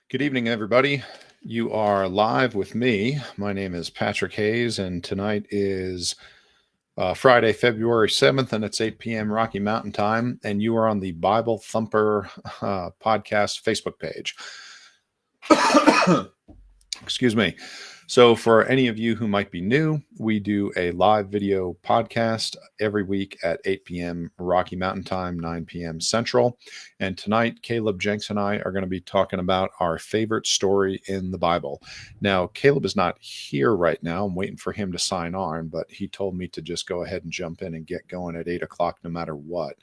Good evening, everybody. You are live with me. My name is Patrick Hayes, and tonight is Friday, February 7th, and it's 8 p.m. Rocky Mountain time, and you are on the Bible Thumper podcast Facebook page. Excuse me. So for any of you who might be new, we do a live video podcast every week at 8 p.m. Rocky Mountain time, 9 p.m. Central. And tonight, Caleb Jenks and I are going to be talking about our favorite story in the Bible. Now, Caleb is not here right now. I'm waiting for him to sign on, but he told me to just go ahead and jump in and get going at 8 o'clock no matter what.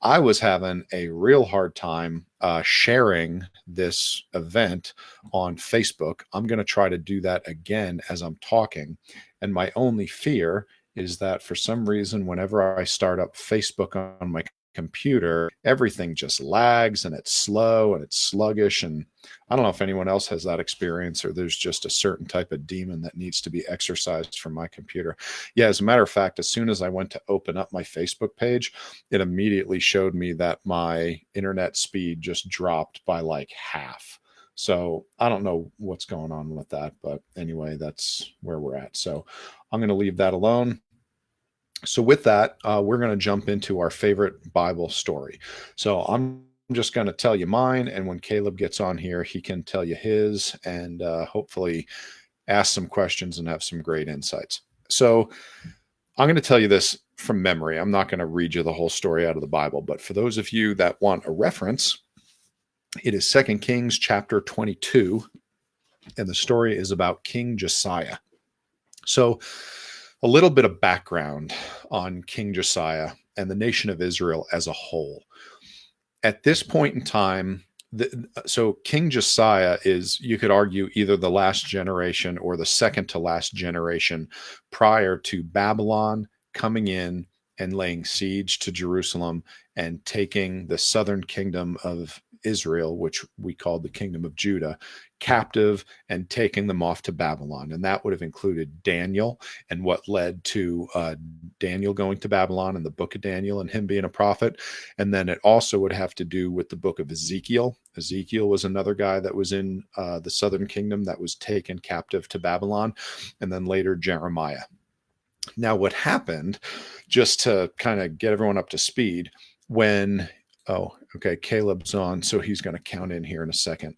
I was having a real hard time sharing this event on Facebook. I'm going to try to do that again as I'm talking. And my only fear is that for some reason, whenever I start up Facebook on my computer, everything just lags and it's slow and it's sluggish. And I don't know if anyone else has that experience, or there's just a certain type of demon that needs to be exorcised from my computer. Yeah, as a matter of fact, as soon as I went to open up my Facebook page, it immediately showed me that my internet speed just dropped by like half. So I don't know what's going on with that, but anyway, that's where we're at. So I'm going to leave that alone. So with that, we're going to jump into our favorite Bible story. So I'm just going to tell you mine, and when Caleb gets on here, he can tell you his, and hopefully ask some questions and have some great insights. So I'm going to tell you this from memory. I'm not going to read you the whole story out of the Bible, but for those of you that want a reference, it is 2 Kings chapter 22, and the story is about King Josiah. So a little bit of background on King Josiah and the nation of Israel as a whole. At this point in time, so King Josiah is, you could argue, either the last generation or the second to last generation prior to Babylon coming in and laying siege to Jerusalem and taking the southern kingdom of Israel, which we called the kingdom of Judah, captive and taking them off to Babylon. And that would have included Daniel and what led to Daniel going to Babylon and the book of Daniel and him being a prophet. And then it also would have to do with the book of Ezekiel. Ezekiel was another guy that was in the southern kingdom that was taken captive to Babylon. And then later Jeremiah. Now, what happened, just to kind of get everyone up to speed, when, okay, Caleb's on, so he's going to count in here in a second.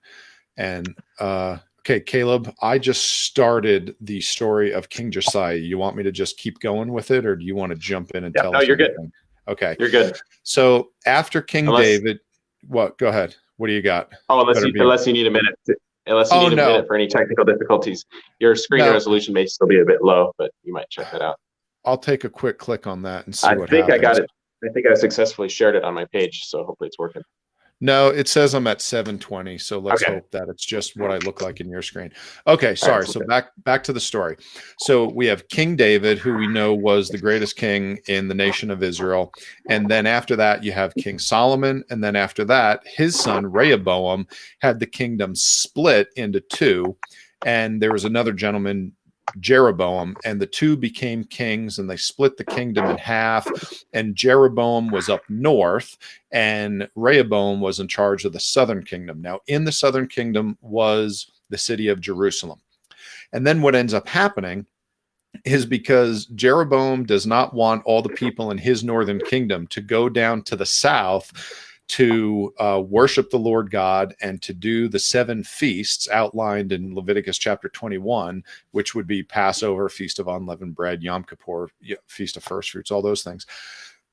And, okay, Caleb, I just started the story of King Josiah. You want me to just keep going with it, or do you want to jump in and tell us? No, you're anything? Good. Okay. You're good. So after King David, what? Go ahead. What do you got? Oh, unless you need a minute. Unless you need a minute for any technical difficulties. Your screen resolution may still be a bit low, but you might check that out. I'll take a quick click on that and see what happens. I think I got it. I think I successfully shared it on my page, so hopefully it's working. No, it says I'm at 720, so let's hope that it's just what I look like in your screen. Okay, sorry. So back to the story. So we have King David, who we know was the greatest king in the nation of Israel. And then after that, you have King Solomon. And then after that, his son Rehoboam had the kingdom split into two. And there was another gentleman, Jeroboam, and the two became kings, and they split the kingdom in half, and Jeroboam was up north and Rehoboam was in charge of the southern kingdom. Now in the southern kingdom was the city of Jerusalem. And then what ends up happening is, because Jeroboam does not want all the people in his northern kingdom to go down to the south to worship the Lord God and to do the 7 feasts outlined in Leviticus chapter 21, which would be Passover, Feast of Unleavened Bread, Yom Kippur, Feast of First Fruits, all those things.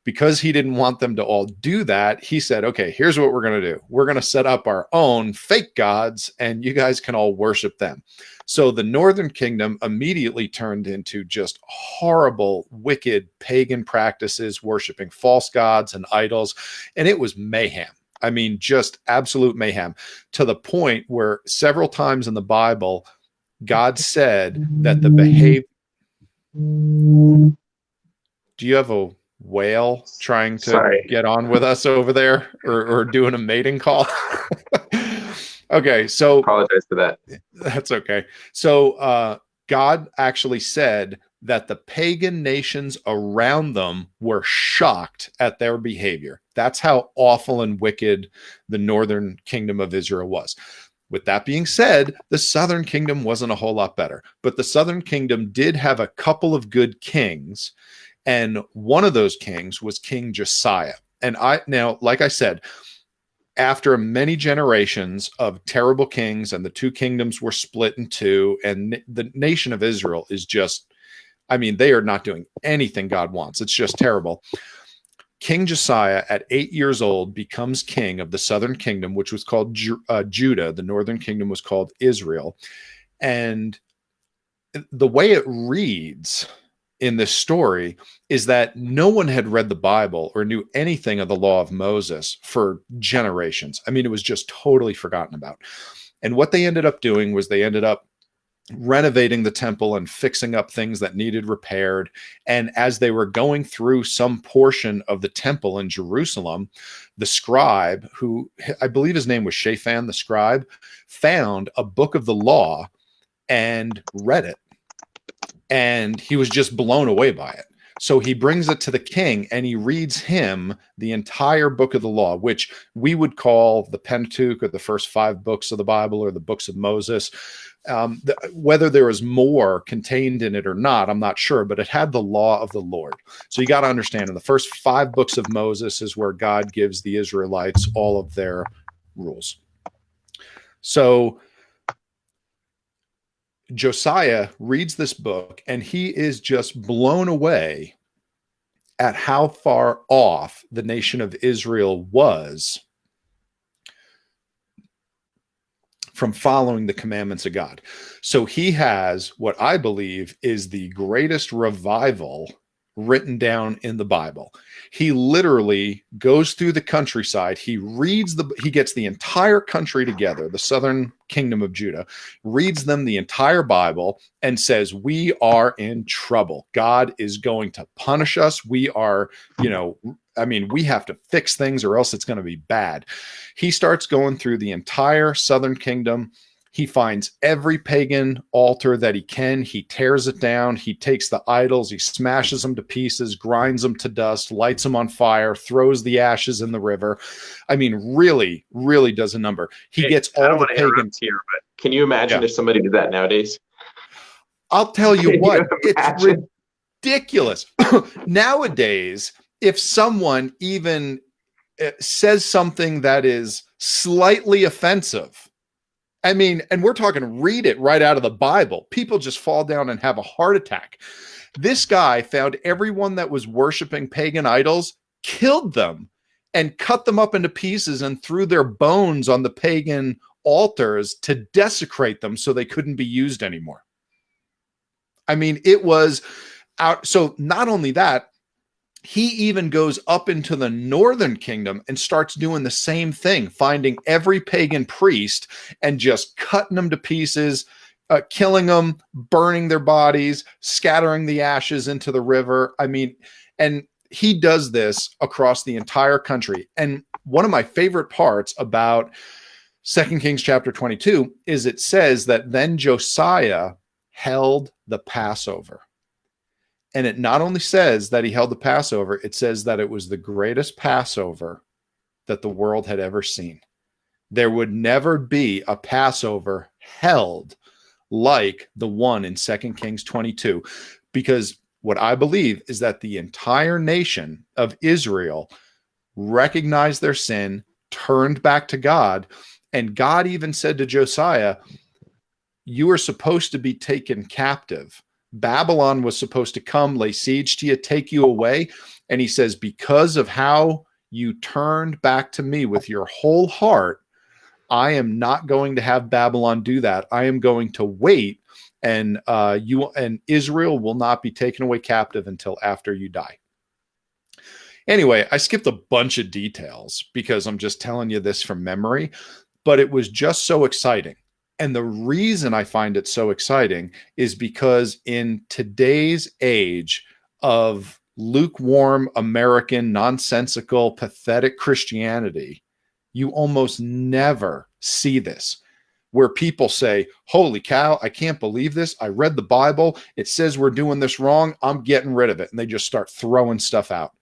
Because he didn't want them to all do that, he said, okay, here's what we're going to do. We're going to set up our own fake gods, and you guys can all worship them. So the northern kingdom immediately turned into just horrible, wicked pagan practices, worshiping false gods and idols. And it was mayhem. I mean, just absolute mayhem, to the point where several times in the Bible, God said that the behavior. Do you have a whale trying to get on with us over there, or doing a mating call? Okay, so apologize for that. That's okay. So God actually said that the pagan nations around them were shocked at their behavior. That's how awful and wicked the northern kingdom of Israel was. With that being said, the southern kingdom wasn't a whole lot better, but the southern kingdom did have a couple of good kings, and one of those kings was King Josiah. And now, like I said, after many generations of terrible kings and the two kingdoms were split in two, and the nation of Israel is just, I mean, they are not doing anything God wants. It's just terrible. King Josiah, at 8 years old, becomes king of the southern kingdom, which was called Judah. The northern kingdom was called Israel. And the way it reads in this story is that no one had read the Bible or knew anything of the law of Moses for generations. I mean, it was just totally forgotten about. And what they ended up doing was they ended up renovating the temple and fixing up things that needed repaired. And as they were going through some portion of the temple in Jerusalem, the scribe, who I believe his name was Shaphan, the scribe, found a book of the law and read it. And he was just blown away by it. So he brings it to the king and he reads him the entire book of the law, which we would call the Pentateuch, or the first 5 books of the Bible, or the books of Moses. Whether there was more contained in it or not, I'm not sure, but it had the law of the Lord. So you got to understand, in the first 5 books of Moses is where God gives the Israelites all of their rules. So Josiah reads this book and he is just blown away at how far off the nation of Israel was from following the commandments of God. So he has what I believe is the greatest revival written down in the Bible. He literally goes through the countryside. He gets the entire country together, the southern kingdom of Judah, reads them the entire Bible and says, we are in trouble. God is going to punish us. We are, we have to fix things or else it's going to be bad. He starts going through the entire southern kingdom. He finds every pagan altar that he can. He tears it down. He takes the idols. He smashes them to pieces, grinds them to dust, lights them on fire, throws the ashes in the river. I mean, really, really does a number. He gets all the pagans here, but can you imagine if somebody did that nowadays? I'll tell you what, it's ridiculous. Nowadays, if someone even says something that is slightly offensive, I mean, and we're talking read it right out of the Bible, people just fall down and have a heart attack. This guy found everyone that was worshiping pagan idols, killed them, and cut them up into pieces and threw their bones on the pagan altars to desecrate them so they couldn't be used anymore. I mean, it was out. So not only that, he even goes up into the northern kingdom and starts doing the same thing, finding every pagan priest and just cutting them to pieces, killing them, burning their bodies, scattering the ashes into the river. I mean, and he does this across the entire country. And one of my favorite parts about 2 Kings chapter 22 is it says that then Josiah held the Passover. And it not only says that he held the Passover, it says that it was the greatest Passover that the world had ever seen. There would never be a Passover held like the one in 2 Kings 22, because what I believe is that the entire nation of Israel recognized their sin, turned back to God, and God even said to Josiah, you are supposed to be taken captive. Babylon was supposed to come, lay siege to you, take you away. And he says, because of how you turned back to me with your whole heart, I am not going to have Babylon do that. I am going to wait, and you and Israel will not be taken away captive until after you die. Anyway, I skipped a bunch of details because I'm just telling you this from memory, but it was just so exciting. And the reason I find it so exciting is because in today's age of lukewarm American, nonsensical, pathetic Christianity, you almost never see this. where people say, holy cow, I can't believe this. I read the Bible. It says we're doing this wrong. I'm getting rid of it. And they just start throwing stuff out.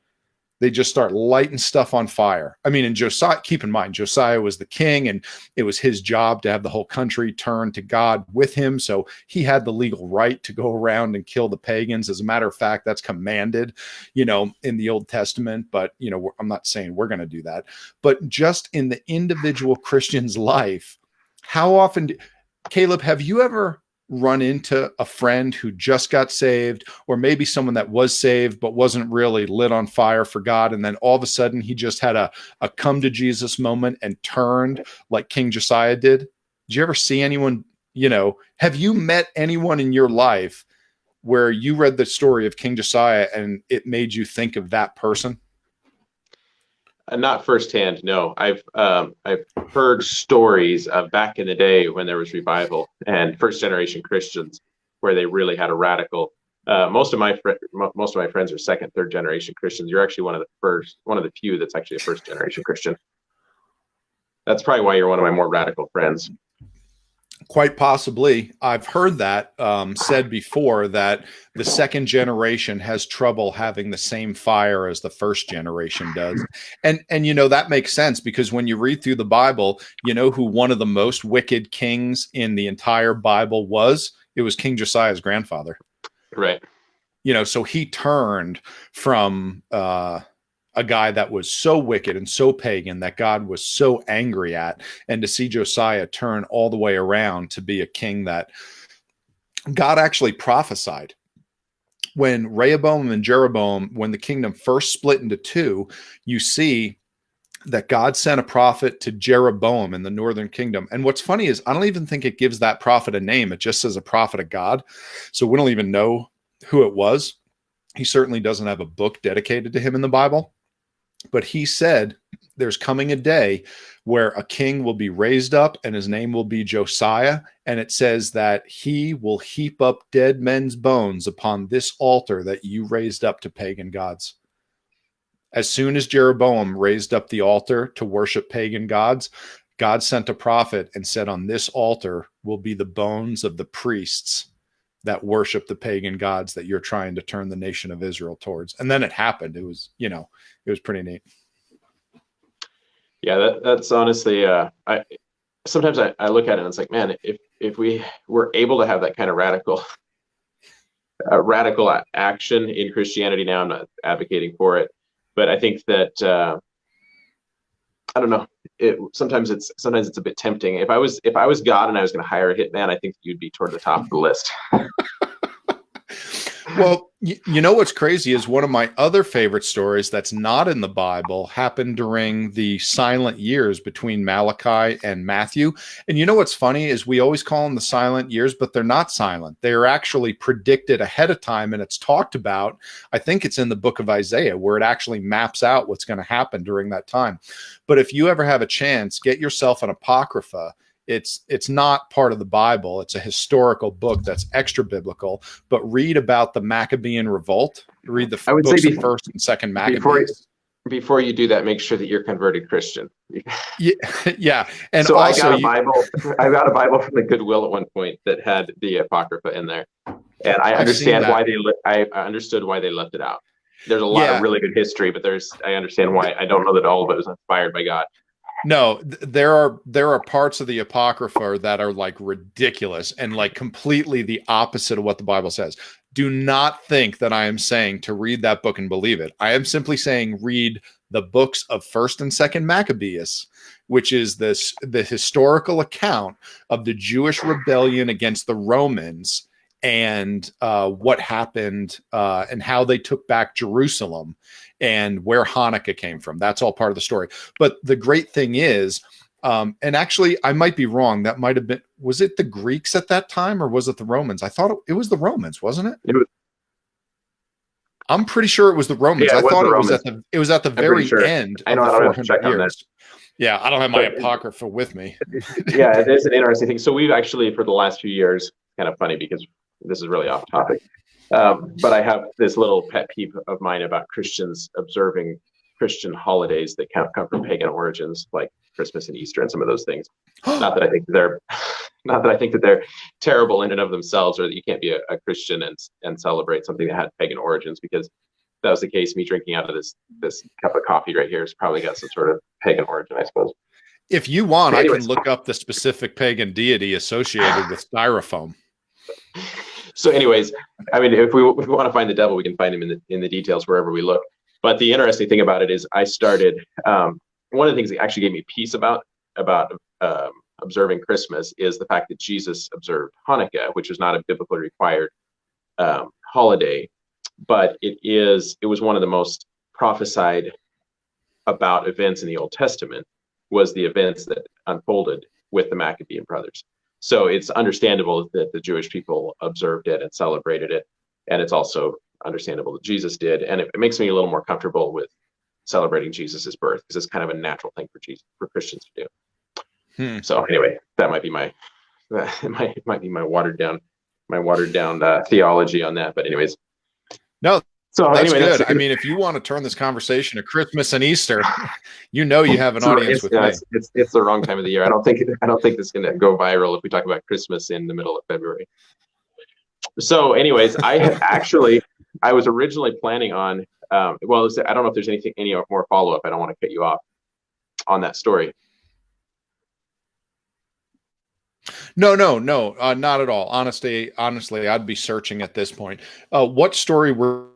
They just start lighting stuff on fire. I mean, in Josiah, keep in mind, Josiah was the king, and it was his job to have the whole country turn to God with him. So he had the legal right to go around and kill the pagans. As a matter of fact, that's commanded, in the Old Testament. But, I'm not saying we're going to do that. But just in the individual Christian's life, how often, Caleb, have you ever run into a friend who just got saved, or maybe someone that was saved but wasn't really lit on fire for God, and then all of a sudden he just had a come to Jesus moment and turned like King Josiah did? Did you ever see anyone, have you met anyone in your life where you read the story of King Josiah and it made you think of that person? Not firsthand, no. I've heard stories of back in the day when there was revival and first generation Christians where they really had a radical. Most of my friends are second, third generation Christians. You're actually one of the few that's actually a first generation Christian. That's probably why you're one of my more radical friends. Quite possibly. I've heard that said before, that the second generation has trouble having the same fire as the first generation does. And that makes sense, because when you read through the Bible, who one of the most wicked kings in the entire Bible was? It was King Josiah's grandfather. Right. So he turned from a guy that was so wicked and so pagan that God was so angry at, and to see Josiah turn all the way around to be a king that God actually prophesied. When Rehoboam and Jeroboam, when the kingdom first split into two, you see that God sent a prophet to Jeroboam in the northern kingdom. And what's funny is I don't even think it gives that prophet a name. It just says a prophet of God. So we don't even know who it was. He certainly doesn't have a book dedicated to him in the Bible. But he said there's coming a day where a king will be raised up, and his name will be Josiah. And it says that he will heap up dead men's bones upon this altar that you raised up to pagan gods. As soon as Jeroboam raised up the altar to worship pagan gods, God sent a prophet and said, on this altar will be the bones of the priests that worship the pagan gods that you're trying to turn the nation of Israel towards. And then it happened. It was, it was pretty neat. Yeah, that's honestly, sometimes I look at it and it's like, man, if we were able to have that kind of radical action in Christianity now, I'm not advocating for it, but I think that, I don't know. Sometimes it's a bit tempting. If I was God and I was going to hire a hitman, I think you'd be toward the top of the list. Well, what's crazy is one of my other favorite stories that's not in the Bible happened during the silent years between Malachi and Matthew. And what's funny is we always call them the silent years, but they're not silent. They're actually predicted ahead of time, and it's talked about. I think it's in the book of Isaiah where it actually maps out what's going to happen during that time. But if you ever have a chance, get yourself an Apocrypha. It's not part of the Bible. It's a historical book that's extra biblical, but read about the Maccabean revolt. Read the books of First and Second Maccabees. Before you do that, make sure that you're converted Christian. Yeah. And so also, I got a Bible from the Goodwill at one point that had the Apocrypha in there. And I understand why I understood why they left it out. There's a lot of really good history, but I understand why. I don't know that all of it was inspired by God. No, there are parts of the Apocrypha that are like ridiculous and like completely the opposite of what the Bible says. Do not think that I am saying to read that book and believe it. I am simply saying read the books of First and Second Maccabees, which is the historical account of the Jewish rebellion against the Romans and what happened and how they took back Jerusalem and where Hanukkah came from. That's all part of the story. But the great thing is, and actually I might be wrong, that might have been, was it the Greeks at that time or was it the Romans? I thought it was the Romans, wasn't it? I'm pretty sure it was the Romans. Yeah, I thought it was at the very end of the 400 years. Yeah, I don't have my Apocrypha with me. Yeah, it is an interesting thing. So we've actually, for the last few years, kind of funny because this is really off topic, but I have this little pet peeve of mine about Christians observing Christian holidays that come from pagan origins, like Christmas and Easter and some of those things. Not that I think they're not that I think that they're terrible in and of themselves, or that you can't be a Christian and celebrate something that had pagan origins, because if that was the case, me drinking out of this cup of coffee right here has probably got some sort of pagan origin, I suppose. If you want, I Anyways, can look up the specific pagan deity associated with styrofoam. so anyways, I mean, if we want to find the devil, we can find him in the details wherever we look. But the interesting thing about it is I started, one of the things that actually gave me peace about observing Christmas is the fact that Jesus observed Hanukkah, which is not a biblically required holiday, but it was one of the most prophesied about events in the Old Testament, was the events that unfolded with the Maccabean brothers. So it's understandable that the Jewish people observed it and celebrated it. And it's also understandable that Jesus did. And it makes me a little more comfortable with celebrating Jesus's birth, because it's kind of a natural thing for Christians to do. So anyway, that might be my watered down theology on that. But anyways, no. So that's anyway, good. I mean, if you want to turn this conversation to Christmas and Easter, you know you have an audience with me. It's the wrong time of the year. I don't think this is going to go viral if we talk about Christmas in the middle of February. So, anyways, I was originally planning on. I don't know if there's any more follow up. I don't want to cut you off on that story. No, not at all. Honestly, I'd be searching at this point. What story were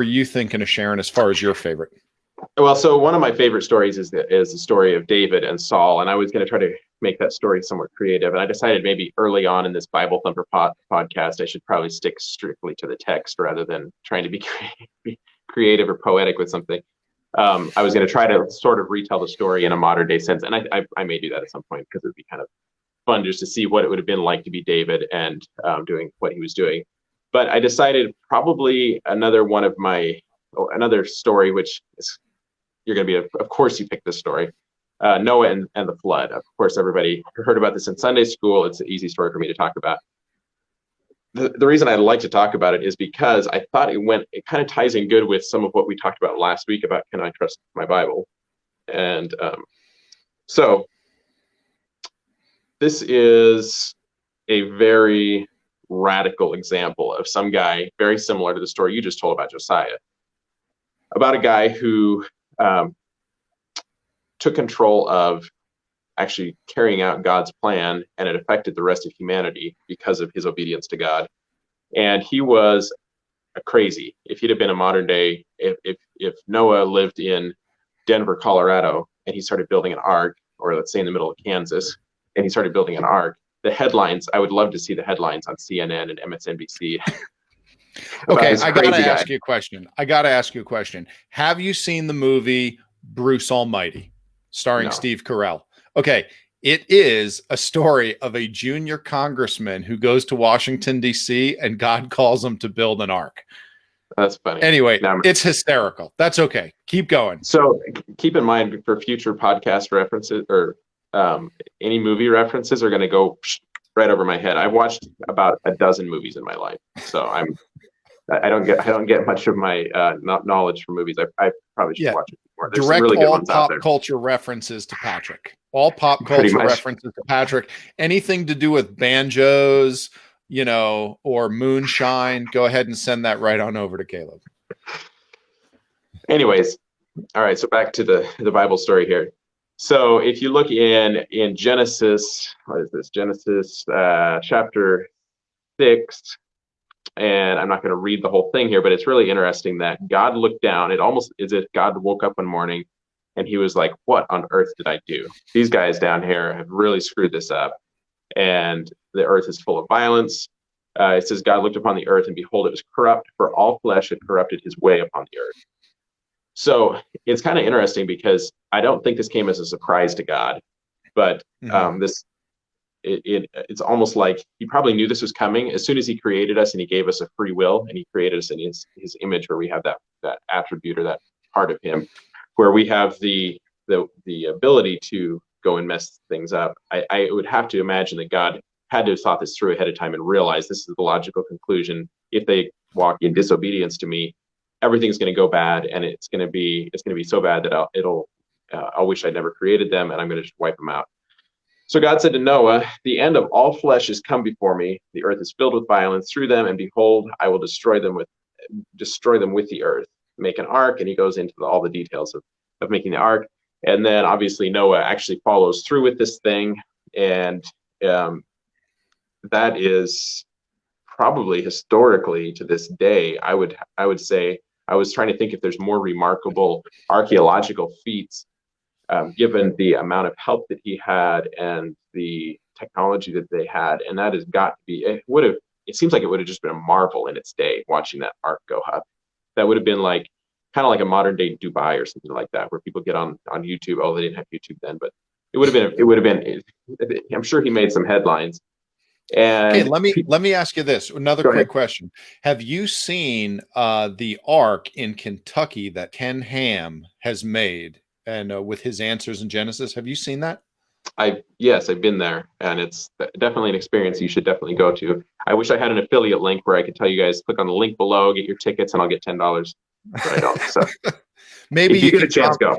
you thinking of sharing as far as your favorite? Well, so one of my favorite stories is the story of David and Saul, and I was going to try to make that story somewhat creative. And I decided maybe early on in this Bible Thumper podcast, I should probably stick strictly to the text rather than trying to be creative or poetic with something. I was going to try to sort of retell the story in a modern day sense, and I may do that at some point, because it would be kind of fun just to see what it would have been like to be David and doing what he was doing. But I decided probably another story, which is, you're going to be, of course you picked this story, Noah and the flood. Of course, everybody heard about this in Sunday school. It's an easy story for me to talk about. The reason I'd like to talk about it is because I thought it kind of ties in good with some of what we talked about last week about, can I trust my Bible? And so this is a very radical example of some guy very similar to the story you just told about Josiah, about a guy who took control of actually carrying out God's plan, and it affected the rest of humanity because of his obedience to God. And he was a crazy. If he'd have been a modern day, if Noah lived in Denver, Colorado, and he started building an ark, or let's say in the middle of Kansas, and he started building an ark, the headlines, I would love to see the headlines on CNN and MSNBC. Okay, I got to ask you a question. Have you seen the movie Bruce Almighty, starring Steve Carell? Okay, it is a story of a junior congressman who goes to Washington, D.C., and God calls him to build an ark. That's funny. Anyway, it's hysterical. That's okay. Keep going. So keep in mind, for future podcast references or any movie references are going to go right over my head. I've watched about a dozen movies in my life, so I don't get much of my knowledge from movies. I probably should watch it more. There's direct really good all ones pop out there. culture references to Patrick. All pop culture references to Patrick. Anything to do with banjos, or moonshine, go ahead and send that right on over to Caleb. Anyways, all right. So back to the Bible story here. So if you look in Genesis, what is this? Genesis chapter 6, and I'm not going to read the whole thing here, but it's really interesting that God looked down. It almost is if God woke up one morning and he was like, what on earth did I do? These guys down here have really screwed this up, and the earth is full of violence. It says God looked upon the earth, and behold, it was corrupt, for all flesh had corrupted his way upon the earth. So it's kind of interesting, because I don't think this came as a surprise to God, but it's almost like he probably knew this was coming as soon as he created us, and he gave us a free will, and he created us in his image, where we have that attribute, or that part of him, where we have the ability to go and mess things up. I would have to imagine that God had to have thought this through ahead of time and realized this is the logical conclusion. If they walk in disobedience to me, everything's going to go bad, and it's going to be so bad that it'll I wish I'd never created them, and I'm going to just wipe them out. So God said to Noah, the end of all flesh has come before me. The earth is filled with violence through them, and behold, I will destroy them with the earth. Make an ark, and he goes into all the details of making the ark. And then obviously Noah actually follows through with this thing, and that is probably historically to this day, I would say, I was trying to think if there's more remarkable archaeological feats, given the amount of help that he had and the technology that they had, and that has got to be, it seems like it would have just been a marvel in its day watching that ark go up. That would have been like kind of like a modern day Dubai or something like that, where people get on YouTube. Oh, they didn't have YouTube then, but it would have been. I'm sure he made some headlines. And okay, let me ask you this. Another quick question. Have you seen the ark in Kentucky that Ken Ham has made, and with his answers in Genesis? Have you seen that? Yes, I've been there, and it's definitely an experience you should definitely go to. I wish I had an affiliate link where I could tell you guys, click on the link below, get your tickets, and I'll get $10. But I don't. So maybe if you get a chance, go.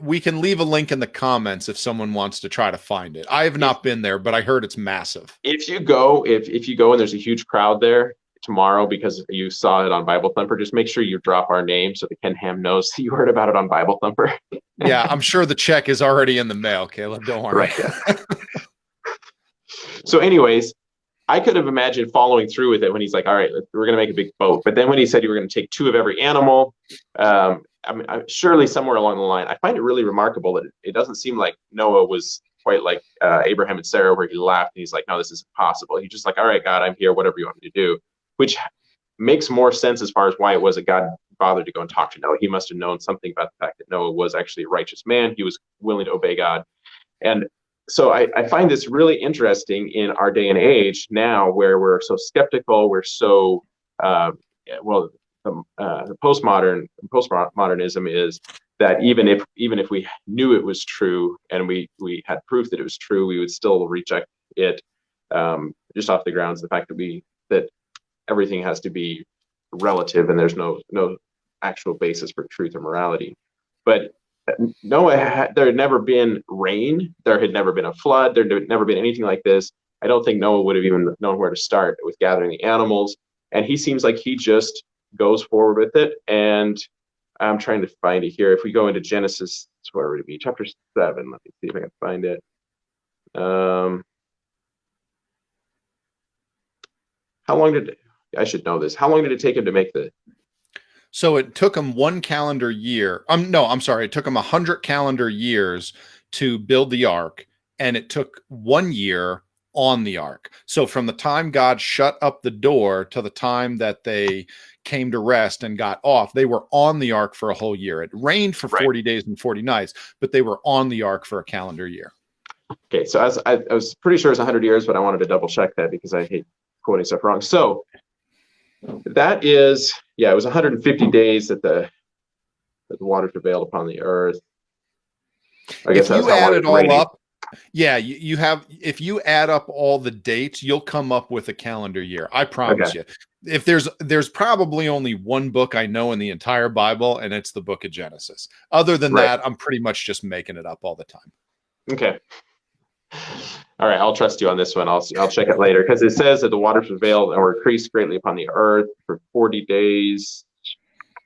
We can leave a link in the comments if someone wants to try to find it. I have not been there, but I heard it's massive. If you go and there's a huge crowd there tomorrow because you saw it on Bible Thumper, just make sure you drop our name so that Ken Ham knows you heard about it on Bible Thumper. Yeah, I'm sure the check is already in the mail, Caleb. Don't worry. Right, yeah. So anyways, I could have imagined following through with it when he's like, all right, we're going to make a big boat. But then when he said you were going to take 2 of every animal, I mean, surely somewhere along the line, I find it really remarkable that it doesn't seem like Noah was quite like Abraham and Sarah, where he laughed and he's like, no, this is impossible. He's just like, all right, God, I'm here, whatever you want me to do, which makes more sense as far as why it was that God bothered to go and talk to Noah. He must have known something about the fact that Noah was actually a righteous man. He was willing to obey God. And so I find this really interesting in our day and age now, where we're so skeptical, we're so, the postmodernism is that even if we knew it was true and we had proof that it was true, we would still reject it, just off the grounds of the fact that everything has to be relative and there's no actual basis for truth or morality. But there had never been rain, there had never been a flood, there had never been anything like this. I don't think Noah would have even known where to start with gathering the animals, and he seems like he just goes forward with it. And I'm trying to find it here. If we go into Genesis, where would it be? Chapter 7. Let me see if I can find it. I should know this. How long did it take him to make the? So it took him 1 calendar year. I'm sorry. It took him 100 calendar years to build the ark, and it took 1 year on the ark. So from the time God shut up the door to the time that they came to rest and got off, they were on the ark for a whole year. It rained for 40 days and 40 nights, but they were on the ark for a calendar year. Okay, so I was pretty sure it's 100 years, but I wanted to double check that because I hate quoting stuff wrong. So that is, it was 150 days that the water prevailed upon the earth. I guess if you add it all up, you have, if you add up all the dates, you'll come up with a calendar year. I promise you. If there's probably only one book I know in the entire Bible, and it's the book of Genesis. Other than that, I'm pretty much just making it up all the time. Okay. All right, I'll trust you on this one. I'll check it later, because it says that the waters prevailed and were increased greatly upon the earth for 40 days.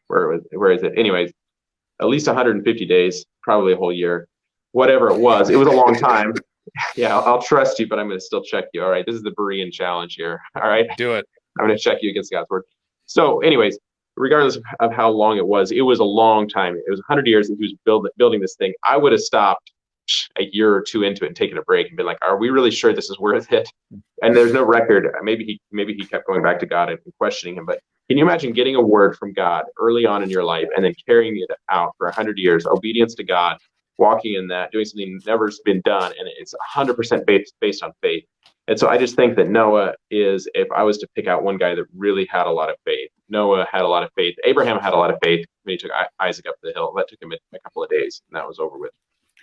Where is it? Anyways, at least 150 days, probably a whole year. Whatever it was a long time. Yeah, I'll trust you, but I'm going to still check you. All right, this is the Berean challenge here. All right, do it. I'm going to check you against God's word. So, anyways, regardless of how long it was a long time. It was 100 years that he was building this thing. I would have stopped a year or two into it and taken a break and been like, "Are we really sure this is worth it?" And there's no record. Maybe he kept going back to God and questioning him. But can you imagine getting a word from God early on in your life and then carrying it out for 100 years, obedience to God, walking in that, doing something never's been done, and it's 100% based on faith. And so I just think that Noah is, if I was to pick out one guy that really had a lot of faith, Noah had a lot of faith. Abraham had a lot of faith when he took Isaac up the hill. That took him a couple of days, and that was over with.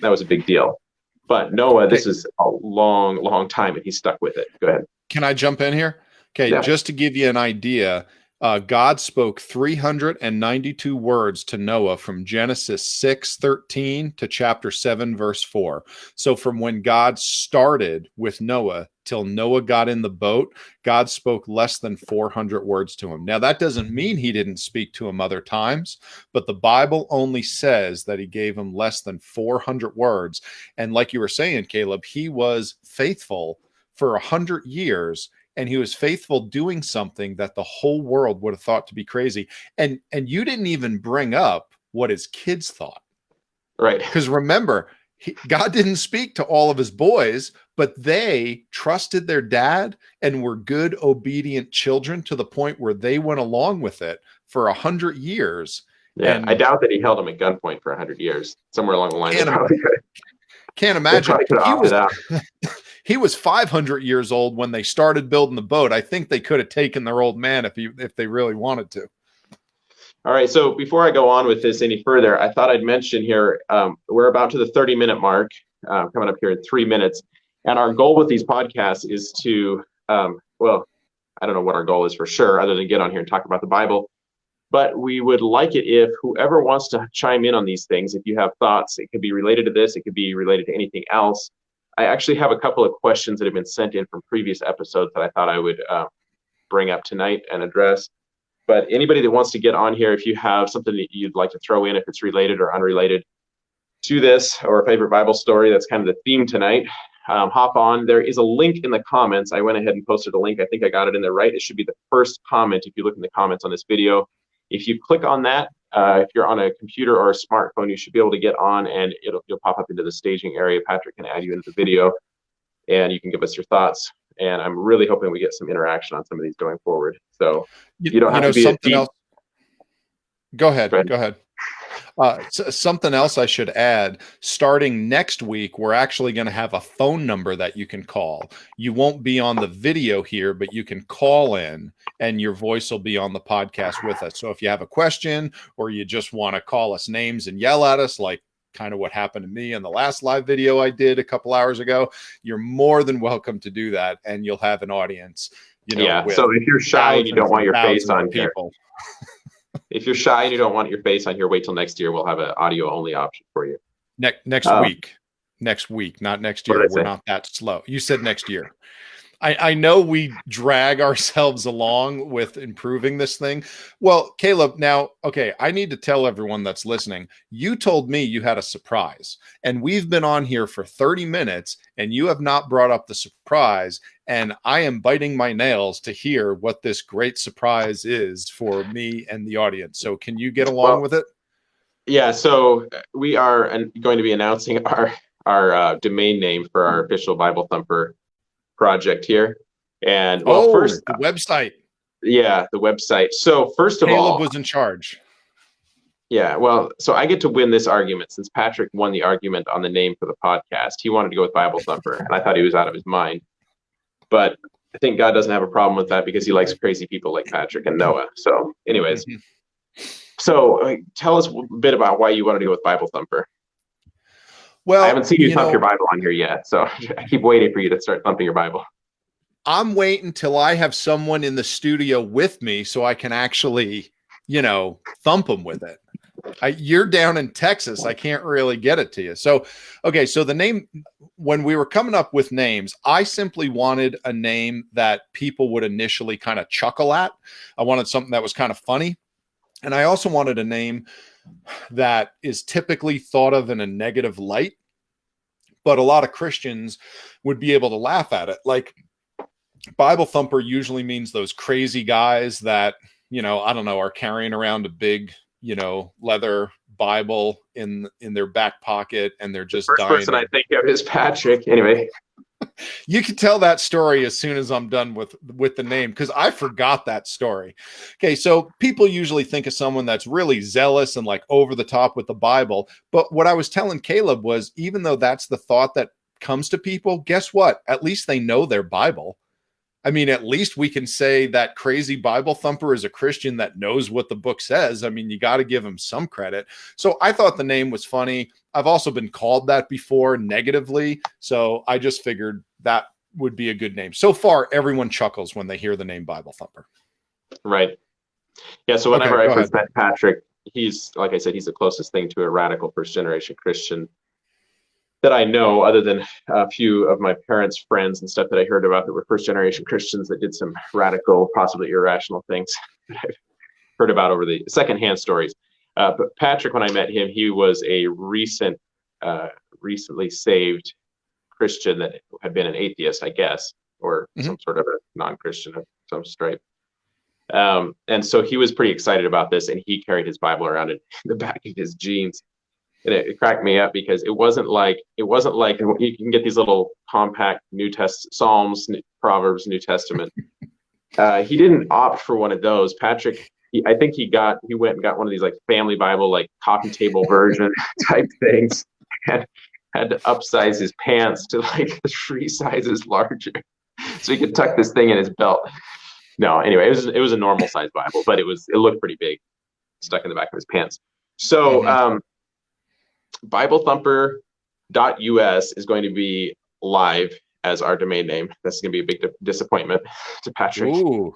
That was a big deal. But Noah, this is a long, long time, and he stuck with it. Go ahead. Can I jump in here? Okay, yeah. Just to give you an idea, God spoke 392 words to Noah from Genesis 6:13 to chapter 7, verse 4. So from when God started with Noah till Noah got in the boat, God spoke less than 400 words to him. Now, that doesn't mean he didn't speak to him other times, but the Bible only says that he gave him less than 400 words. And like you were saying, Caleb, he was faithful for 100 years, and he was faithful doing something that the whole world would have thought to be crazy. And you didn't even bring up what his kids thought. Right. Because remember, God didn't speak to all of his boys, but they trusted their dad and were good, obedient children to the point where they went along with it for 100 years. Yeah, And I doubt that he held him at gunpoint for 100 years. Somewhere along the line, they can't, probably could. can't They imagine. probably could have opted out. He was 500 years old when they started building the boat. I think they could have taken their old man if they really wanted to. All right, so before I go on with this any further, I thought I'd mention here, we're about to the 30-minute mark, coming up here in 3 minutes. And our goal with these podcasts is to, well, I don't know what our goal is for sure, other than get on here and talk about the Bible. But we would like it if whoever wants to chime in on these things, if you have thoughts, it could be related to this, it could be related to anything else. I actually have a couple of questions that have been sent in from previous episodes that I thought I would bring up tonight and address. But anybody that wants to get on here, if you have something that you'd like to throw in, if it's related or unrelated to this, or a favorite Bible story, that's kind of the theme tonight, hop on. There is a link in the comments. I went ahead and posted a link. I think I got it in there right. It should be the first comment if you look in the comments on this video. If you click on that, if you're on a computer or a smartphone, you should be able to get on, and you'll pop up into the staging area. Patrick can add you into the video, and you can give us your thoughts. And I'm really hoping we get some interaction on some of these going forward. So you don't have to be something else. Go ahead. Go ahead. Something else I should add, starting next week, we're actually going to have a phone number that you can call. You won't be on the video here, but you can call in and your voice will be on the podcast with us. So if you have a question or you just want to call us names and yell at us, like kind of what happened to me in the last live video I did a couple hours ago, you're more than welcome to do that. And you'll have an audience, yeah. So if you're shy and you don't want your face on people. If you're shy and you don't want your face on here, wait till next year. We'll have an audio only option for you. Next week, not next year. We're not that slow. You said next year. I know we drag ourselves along with improving this thing. Well, Caleb, now, okay, I need to tell everyone that's listening, you told me you had a surprise, and we've been on here for 30 minutes and you have not brought up the surprise. And I am biting my nails to hear what this great surprise is for me and the audience. So can you get along with it? Yeah. So we are going to be announcing our domain name for our official Bible Thumper project here. And first, the website. Yeah, the website. So first of all, Caleb was in charge. Yeah, well, so I get to win this argument since Patrick won the argument on the name for the podcast. He wanted to go with Bible Thumper, and I thought he was out of his mind. But I think God doesn't have a problem with that because he likes crazy people like Patrick and Noah. So anyways, so tell us a bit about why you wanted to go with Bible Thumper. Well, I haven't seen you thump your Bible on here yet, so I keep waiting for you to start thumping your Bible. I'm waiting till I have someone in the studio with me so I can actually, thump them with it. You're down in Texas. I can't really get it to you. So, okay. So the name, when we were coming up with names, I simply wanted a name that people would initially kind of chuckle at. I wanted something that was kind of funny. And I also wanted a name that is typically thought of in a negative light, but a lot of Christians would be able to laugh at it. Like Bible Thumper usually means those crazy guys that, I don't know, are carrying around a big, leather Bible in their back pocket, and they're just the first person I think of is Patrick. Anyway, you can tell that story as soon as I'm done with the name, because I forgot that story. Okay, so people usually think of someone that's really zealous and like over the top with the Bible. But what I was telling Caleb was, even though that's the thought that comes to people, guess what? At least they know their Bible. I mean, at least we can say that crazy Bible thumper is a Christian that knows what the book says. I mean, you got to give him some credit. So I thought the name was funny. I've also been called that before negatively. So I just figured that would be a good name. So far, everyone chuckles when they hear the name Bible Thumper. Right. Yeah, so Okay, whenever I go ahead. first met Patrick, he's like I said, he's the closest thing to a radical first generation Christian that I know, other than a few of my parents' friends and stuff that I heard about that were first generation Christians that did some radical, possibly irrational things that I've heard about over the secondhand stories. But Patrick, when I met him, he was a recently saved Christian that had been an atheist, I guess, or Hmm. some sort of a non-Christian of some stripe. And so he was pretty excited about this, and he carried his Bible around in the back of his jeans. And it cracked me up because it wasn't like you can get these little compact New Test Psalms, Proverbs, New Testament. He didn't opt for one of those. Patrick, I think he went and got one of these like family Bible, like coffee table version type things, and had to upsize his pants to like 3 sizes larger so he could tuck this thing in his belt. No, anyway, it was a normal size Bible, but it looked pretty big, stuck in the back of his pants. So Hmm. BibleThumper.us is going to be live as our domain name. That's going to be a big disappointment to Patrick. Ooh.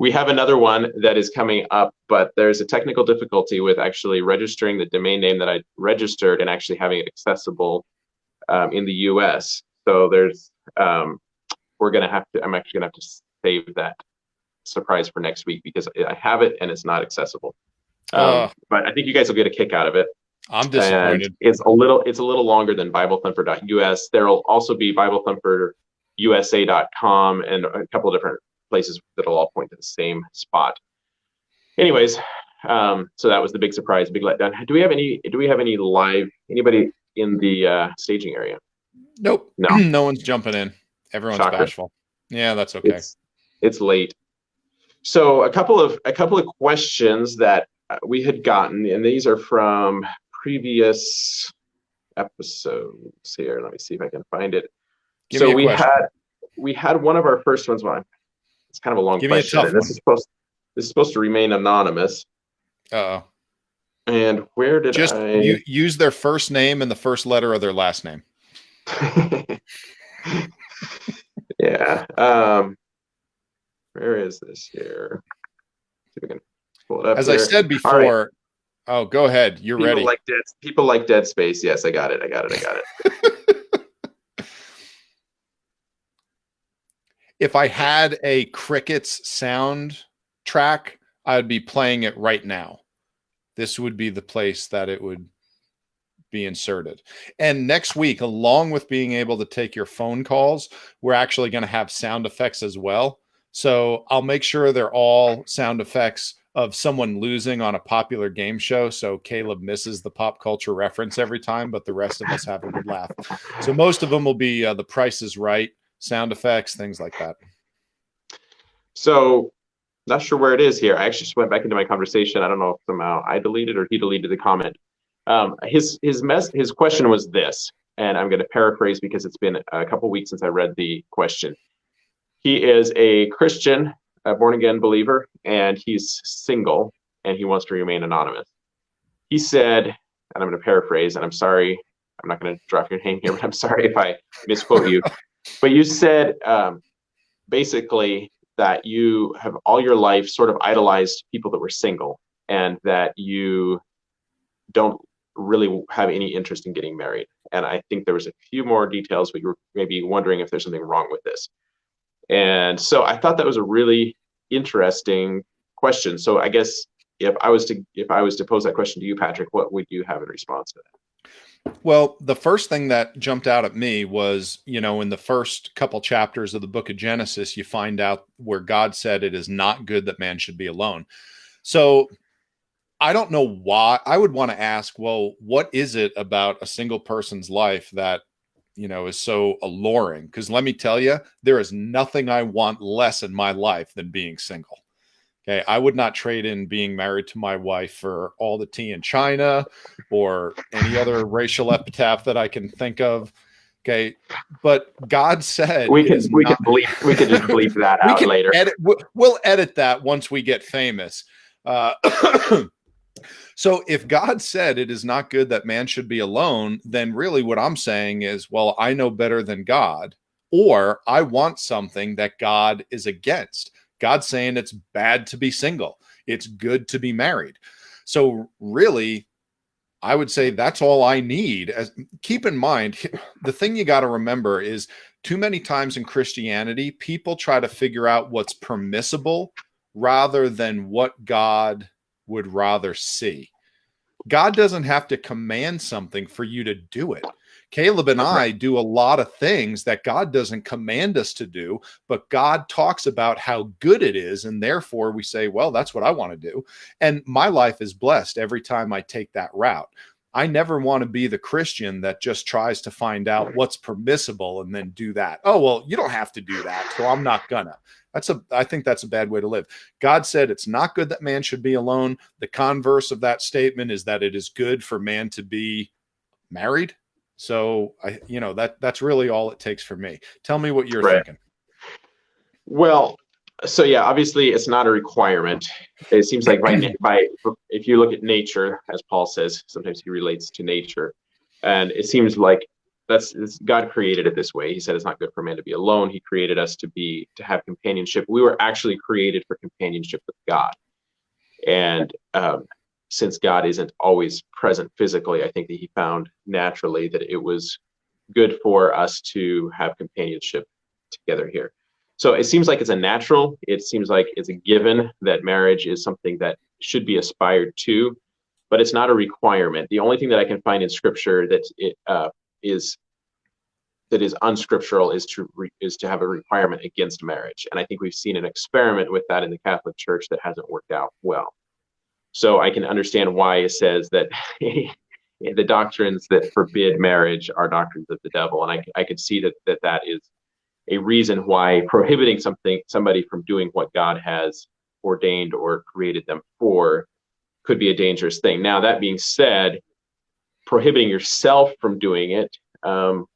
We have another one that is coming up, but there's a technical difficulty with actually registering the domain name that I registered and actually having it accessible in the US. So I'm actually going to have to save that surprise for next week because I have it and it's not accessible. But I think you guys will get a kick out of it. I'm And disappointed. it's a little longer than BibleThumper.us. There will also be BibleThumperUSA.com and a couple of different places that'll all point to the same spot. Anyways, so that was the big surprise, big letdown. Do we have any live anybody in the staging area? Nope. No, No one's jumping in. Everyone's shocker. bashful. Yeah, that's okay. It's late. So a couple of questions that we had gotten, and these are from previous episodes here. Let me see if I can find it. Give me So a question. we had one of our first ones. Well, it's kind of a long Give me a question, tough and this one. is supposed to remain anonymous. Uh-oh. And where did Just I? use their first name and the first letter of their last name. Yeah. Where is this here? See if we can pull it up As here. I said All right. before, oh, go ahead. You're ready. People like Dead Space. Yes, I got it. If I had a Crickets sound track, I would be playing it right now. This would be the place that it would be inserted. And next week, along with being able to take your phone calls, we're actually going to have sound effects as well. So I'll make sure they're all sound effects of someone losing on a popular game show. So Caleb misses the pop culture reference every time, but the rest of us have a good laugh. So most of them will be The Price is Right, sound effects, things like that. So, not sure where it is here. I actually just went back into my conversation. I don't know if somehow I deleted or he deleted the comment. His question was this, and I'm going to paraphrase because it's been a couple weeks since I read the question. He is a Christian, a born again believer, and he's single, and he wants to remain anonymous. He said, and I'm going to paraphrase, and I'm sorry, I'm not going to drop your name here, but I'm sorry if I misquote you. But you said basically that you have all your life sort of idolized people that were single, and that you don't really have any interest in getting married. And I think there was a few more details, but you were maybe wondering if there's something wrong with this. And so I thought that was a really interesting question. So I guess if I was to pose that question to you, Patrick, what would you have in response to that? Well, the first thing that jumped out at me was, in the first couple chapters of the book of Genesis, you find out where God said it is not good that man should be alone. So I don't know why. I would want to ask, well, what is it about a single person's life that, is so alluring? Because let me tell you, there is nothing I want less in my life than being single. Okay. I would not trade in being married to my wife for all the tea in China or any other racial epitaph that I can think of. Okay. But God said we can just bleep that out later. We'll edit that once we get famous. So if God said it is not good that man should be alone, then really what I'm saying is, well, I know better than God, or I want something that God is against. God's saying it's bad to be single. It's good to be married. So really, I would say that's all I need. As keep in mind, the thing you got to remember is too many times in Christianity, people try to figure out what's permissible rather than what God would rather see. God doesn't have to command something for you to do it. Caleb and I do a lot of things that God doesn't command us to do, but God talks about how good it is. And therefore we say, well, that's what I want to do. And my life is blessed every time I take that route. I never want to be the Christian that just tries to find out what's permissible and then do that. Oh, well, you don't have to do that, so I'm not gonna. I think that's a bad way to live. God said it's not good that man should be alone. The converse of that statement is that it is good for man to be married. So that's really all it takes for me. Tell me what you're Right. thinking. Well, so yeah, obviously it's not a requirement. It seems like if you look at nature, as Paul says, sometimes he relates to nature, and it seems like God created it this way. He said it's not good for man to be alone. He created us to have companionship. We were actually created for companionship with God, and since God isn't always present physically, I think that he found naturally that it was good for us to have companionship together here. So it seems like it's a natural, it seems like it's a given that marriage is something that should be aspired to, but it's not a requirement. The only thing that I can find in scripture is unscriptural is to have a requirement against marriage. And I think we've seen an experiment with that in the Catholic Church that hasn't worked out well. So I can understand why it says that the doctrines that forbid marriage are doctrines of the devil. And I could see that is a reason why prohibiting somebody from doing what God has ordained or created them for could be a dangerous thing. Now, that being said, prohibiting yourself from doing it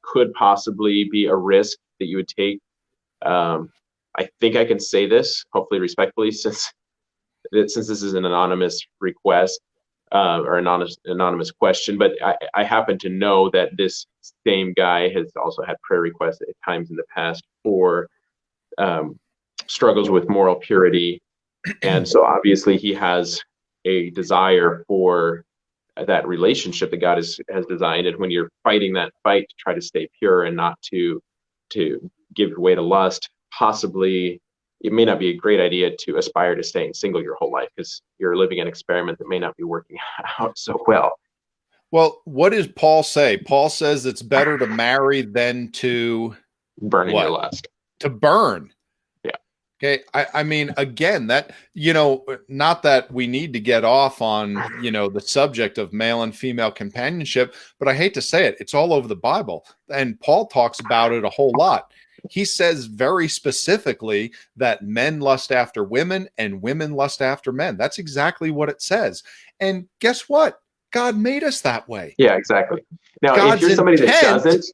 could possibly be a risk that you would take. I think I can say this, hopefully respectfully, since this is an anonymous request or anonymous question, but I happen to know that this same guy has also had prayer requests at times in the past for struggles with moral purity. And so obviously he has a desire for that relationship that God has designed. And when you're fighting that fight to try to stay pure and not to give way to lust, possibly it may not be a great idea to aspire to staying single your whole life, because you're living an experiment that may not be working out so well. Well, what does Paul say? Paul says it's better to marry than to burn in your lust. To burn. Yeah. Okay. I mean, again, that, not that we need to get off on, the subject of male and female companionship, but I hate to say it, it's all over the Bible. And Paul talks about it a whole lot. He says very specifically that men lust after women and women lust after men. That's exactly what it says. And guess what? God made us that way. Yeah, exactly. Now, God's if you're somebody that doesn't,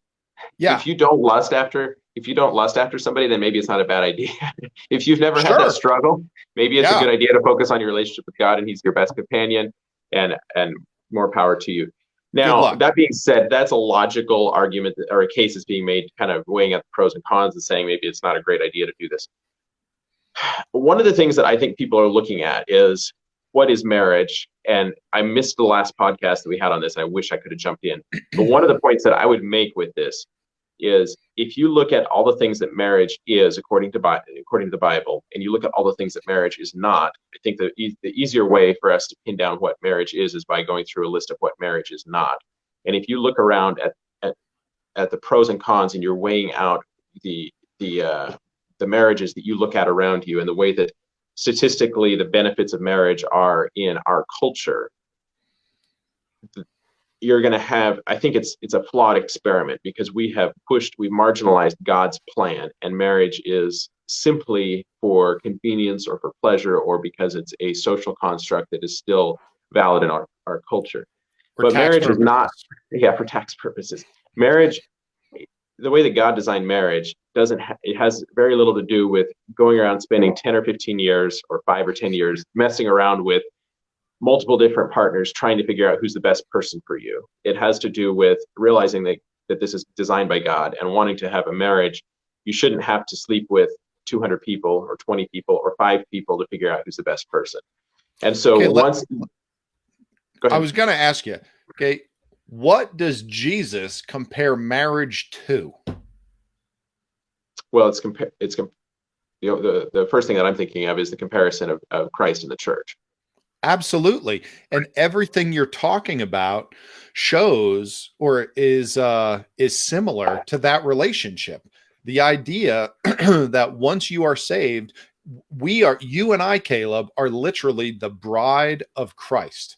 yeah. If you don't lust after somebody, then maybe it's not a bad idea. If you've never had that struggle, maybe it's a good idea to focus on your relationship with God, and he's your best companion, and more power to you. Now, that being said, that's a logical argument or a case is being made, kind of weighing up the pros and cons and saying maybe it's not a great idea to do this. One of the things that I think people are looking at is, what is marriage? And I missed the last podcast that we had on this. I wish I could have jumped in. But one of the points that I would make with this is, if you look at all the things that marriage is according to the Bible, and you look at all the things that marriage is not, I think the easier way for us to pin down what marriage is by going through a list of what marriage is not. And if you look around at the pros and cons, and you're weighing out the marriages that you look at around you, and the way that statistically the benefits of marriage are in our culture, you're going to have, I think it's a flawed experiment, because we've marginalized God's plan, and marriage is simply for convenience or for pleasure, or because it's a social construct that is still valid in our culture. But marriage is not, for tax purposes. Marriage, the way that God designed marriage, it has very little to do with going around spending 10 or 15 years or 5 or 10 years messing around with multiple different partners trying to figure out who's the best person for you. It has to do with realizing that this is designed by God, and wanting to have a marriage. You shouldn't have to sleep with 200 people or 20 people or 5 people to figure out who's the best person. And so Okay, once, go I ahead. was going to ask you, okay, what does Jesus compare marriage to? Well, the first thing that I'm thinking of is the comparison of Christ and the church. Absolutely. And everything you're talking about shows or is similar to that relationship. The idea that once you are saved, you and I, Caleb, are literally the bride of Christ.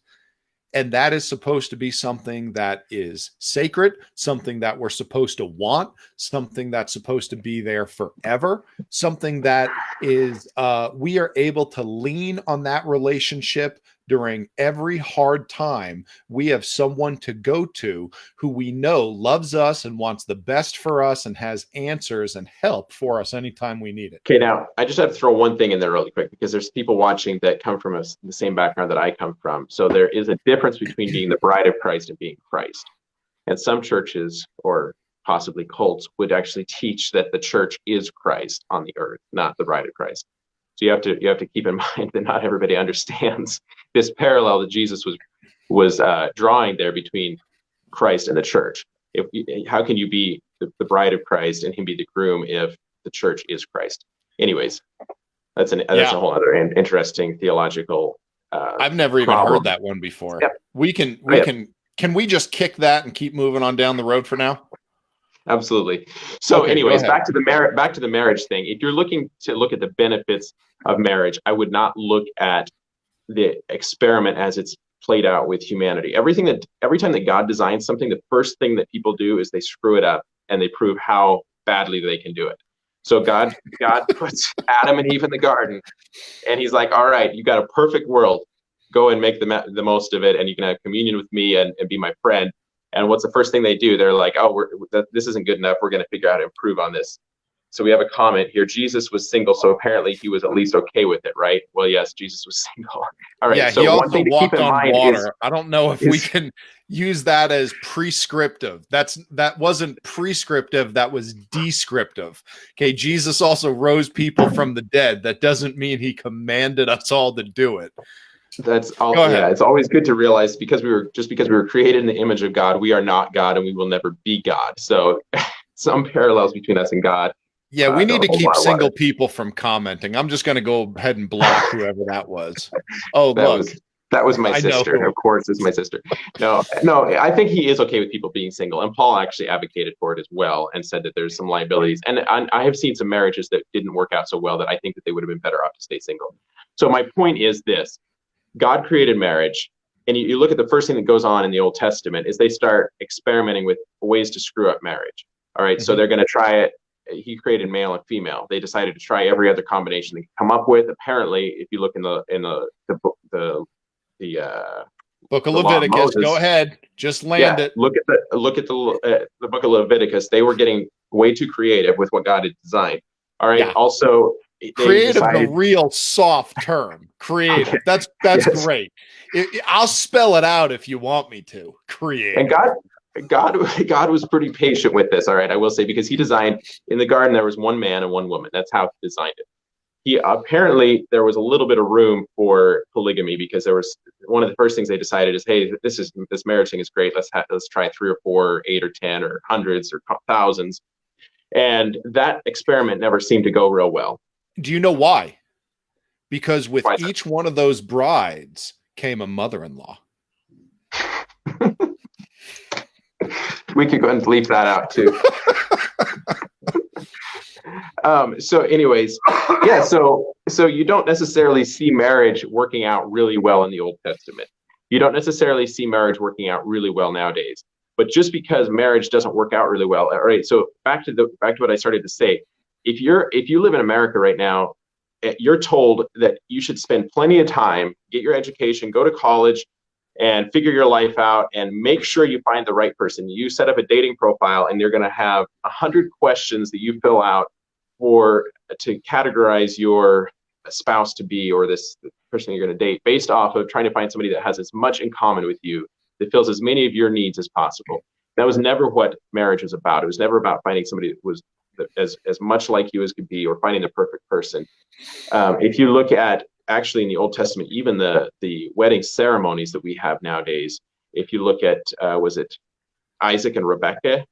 And that is supposed to be something that is sacred, something that we're supposed to want, something that's supposed to be there forever, something that is, we are able to lean on that relationship during every hard time. We have someone to go to who we know loves us and wants the best for us and has answers and help for us anytime we need it. Okay, now I just have to throw one thing in there really quick because there's people watching that come from the same background that I come from. So there is a difference between being the bride of Christ and being Christ. And some churches or possibly cults would actually teach that the church is Christ on the earth, not the bride of Christ. So you have to keep in mind that not everybody understands this parallel that Jesus was drawing there between Christ and the church. How can you be the bride of Christ and him be the groom if the church is Christ? Anyways, that's a Yeah. whole other interesting theological I've never even problem. heard that one before. Yeah. Can we just kick that and keep moving on down the road for now? Absolutely. So, Okay, anyways, back to the marriage thing. If you're looking to look at the benefits of marriage, I would not look at the experiment as it's played out with humanity. Every time that God designs something, the first thing that people do is they screw it up and they prove how badly they can do it. So God puts Adam and Eve in the garden, and he's like, all right, you got a perfect world. Go and make the most of it, and you can have communion with me and be my friend. And what's the first thing they do? They're like, oh, this isn't good enough. We're going to figure out how to improve on this. So we have a comment here. Jesus was single, so apparently he was at least okay with it, right? Well, yes, Jesus was single. All right. Yeah, So he one also thing to keep walked in on mind water. I don't know if we is can use that as prescriptive. That wasn't prescriptive, that was descriptive. Okay, Jesus also rose people from the dead. That doesn't mean he commanded us all to do it. that's all. Go Yeah, ahead. it's always good to realize because we were created in the image of God, we are not God, and we will never be God. So some parallels between us and God Yeah, we need don't to hold keep water. single people from commenting. I'm just going to go ahead and block whoever that was. Oh, That look, was that was my I know sister. who. Of course, it's my sister. No, I think he is okay with people being single, and Paul actually advocated for it as well, and said that there's some liabilities. And I have seen some marriages that didn't work out so well that I think that they would have been better off to stay single. So my point is this: God created marriage, and you look at the first thing that goes on in the Old Testament is they start experimenting with ways to screw up marriage. All right, so Mhm. they're going to try it. He created male and female. They decided to try every other combination they could come up with. Apparently, if you look in the book, the Book of the law of Leviticus. Go Moses. ahead. Just land Yeah, it. look at the book of Leviticus. They were getting way too creative with what God had designed. All right. Yeah. Also, they Creative, the decided. real soft term. Okay, Creative. That's yes, great. I'll spell it out if you want me to. and Creative. God was pretty patient with this. All right, I will say because He designed in the garden there was one man and one woman. That's how He designed it. He apparently there was a little bit of room for polygamy because there was one of the first things they decided is, hey, this marriage thing is great. Let's try 3 or 4, 8 or 10 or hundreds or thousands, and that experiment never seemed to go real well. Do you know why? Because with Why is each one of those brides came a mother-in-law. that? We could go and leave that out too. So anyways, yeah, so you don't necessarily see marriage working out really well in the Old Testament. You don't necessarily see marriage working out really well nowadays. But just because marriage doesn't work out really well, all right, so back to what I started to say. If you live in America right now, you're told that you should spend plenty of time, get your education, go to college, and figure your life out and make sure you find the right person. You set up a dating profile and you're going to have 100 questions that you fill out to categorize your spouse to be, or this person you're going to date, based off of trying to find somebody that has as much in common with you, that fills as many of your needs as possible. That was never what marriage was about. It was never about finding somebody that was as much like you as could be, or finding the perfect person. If you look at actually in the Old Testament, even the wedding ceremonies that we have nowadays, if you look at was it Isaac and Rebecca?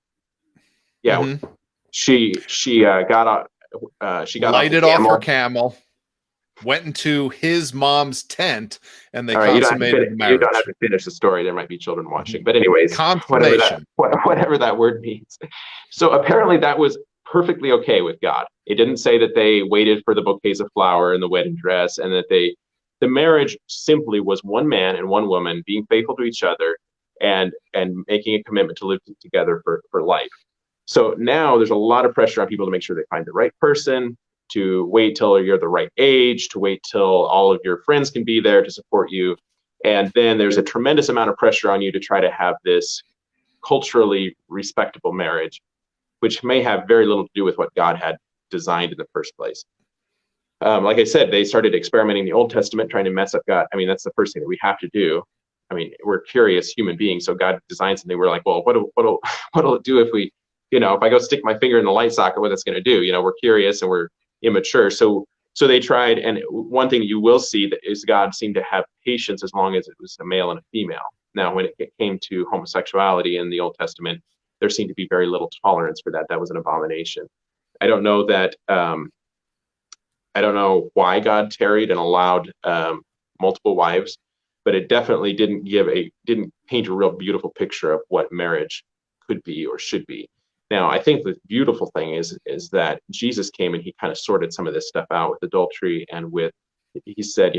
Yeah, Mm-hmm. she got off the Lighted off her camel. camel, went into his mom's tent, and they All right, consummated the you don't have marriage. to finish the story. There might be children watching, Mhm. but anyways, Consummation. whatever that word means. So apparently that was perfectly okay with God. It didn't say that they waited for the bouquets of flower and the wedding dress, and that the marriage simply was one man and one woman being faithful to each other and making a commitment to live together for life. So now there's a lot of pressure on people to make sure they find the right person, to wait till you're the right age, to wait till all of your friends can be there to support you. And then there's a tremendous amount of pressure on you to try to have this culturally respectable marriage, which may have very little to do with what God had designed in the first place. Like I said, they started experimenting in the Old Testament, trying to mess up God. I mean, that's the first thing that we have to do. I mean, we're curious human beings, so God designed something. We're like, well, what'll it do if we, if I go stick my finger in the light socket, what that's going to do? We're curious and we're immature. So they tried, and one thing you will see that is God seemed to have patience as long as it was a male and a female. Now, when it came to homosexuality in the Old Testament, there seemed to be very little tolerance for that. That was an abomination. I don't know that. I don't know why God tarried and allowed multiple wives, but it definitely didn't paint a real beautiful picture of what marriage could be or should be. Now, I think the beautiful thing is that Jesus came and he kind of sorted some of this stuff out with adultery and he said,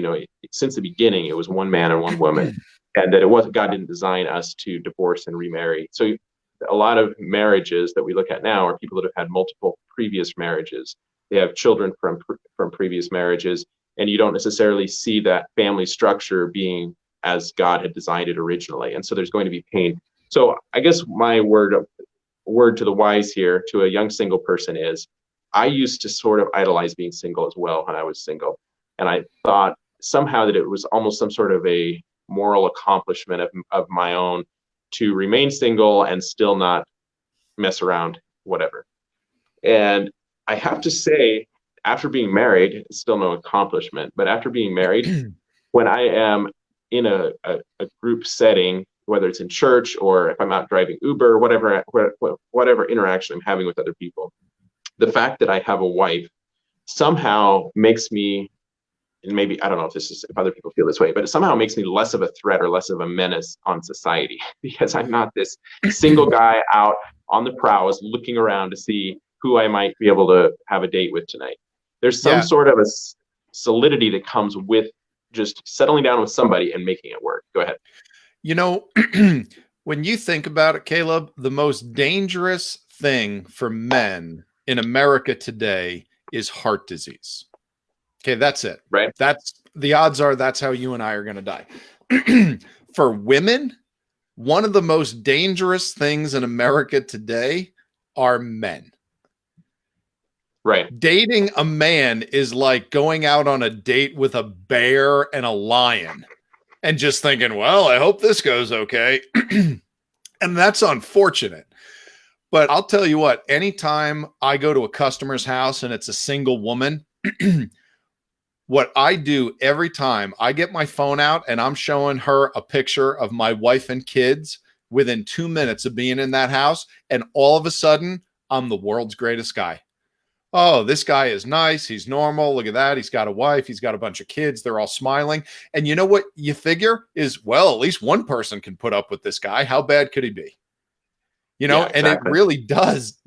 since the beginning, it was one man and one woman, and that God didn't design us to divorce and remarry. So a lot of marriages that we look at now are people that have had multiple previous marriages. They have children from previous marriages, and you don't necessarily see that family structure being as God had designed it originally. And so there's going to be pain. So I guess my word to the wise here, to a young single person, is I used to sort of idolize being single as well when I was single. And I thought somehow that it was almost some sort of a moral accomplishment of my own to remain single and still not mess around, whatever. And I have to say, after being married, it's still no accomplishment, but after being married, when I am in a group setting, whether it's in church or if I'm out driving Uber, whatever interaction I'm having with other people, the fact that I have a wife somehow makes me, and maybe I don't know if other people feel this way, but it somehow makes me less of a threat or less of a menace on society because I'm not this single guy out on the prowess looking around to see who I might be able to have a date with tonight. There's some Yeah. sort of a solidity that comes with just settling down with somebody and making it work. Go ahead. When you think about it, Caleb, the most dangerous thing for men in America today is heart disease. Okay, that's it. Right. The odds are that's how you and I are going to die. For women, one of the most dangerous things in America today are men. Right. Dating a man is like going out on a date with a bear and a lion and just thinking, well, I hope this goes okay. And that's unfortunate. But I'll tell you what, anytime I go to a customer's house and it's a single woman, what I do every time, I get my phone out and I'm showing her a picture of my wife and kids within 2 minutes of being in that house. And all of a sudden, I'm the world's greatest guy. Oh, this guy is nice. He's normal. Look at that. He's got a wife. He's got a bunch of kids. They're all smiling. And you know what you figure is, well, at least one person can put up with this guy. How bad could he be? Yeah, exactly. And it really does,